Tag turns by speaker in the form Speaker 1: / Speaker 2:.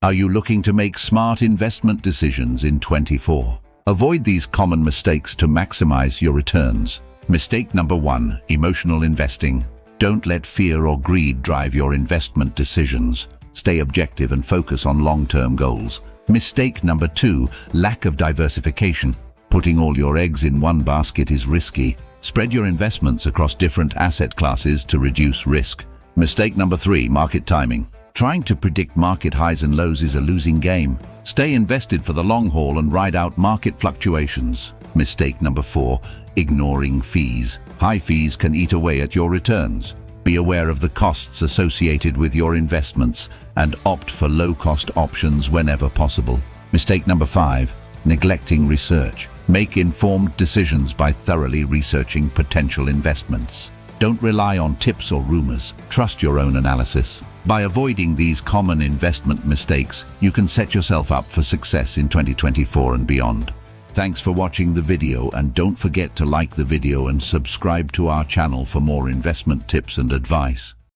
Speaker 1: Are you looking to make smart investment decisions in 24? Avoid these common mistakes to maximize your returns. Mistake number 1, emotional investing. Don't let fear or greed drive your investment decisions. Stay objective and focus on long-term goals. Mistake number 2, lack of diversification. Putting all your eggs in one basket is risky. Spread your investments across different asset classes to reduce risk. Mistake number 3, market timing. Trying to predict market highs and lows is a losing game. Stay invested for the long haul and ride out market fluctuations. Mistake number 4, ignoring fees. High fees can eat away at your returns. Be aware of the costs associated with your investments and opt for low-cost options whenever possible. Mistake number 5, neglecting research. Make informed decisions by thoroughly researching potential investments. Don't rely on tips or rumors. Trust your own analysis. By avoiding these common investment mistakes, you can set yourself up for success in 2024 and beyond. Thanks for watching the video, and don't forget to like the video and subscribe to our channel for more investment tips and advice.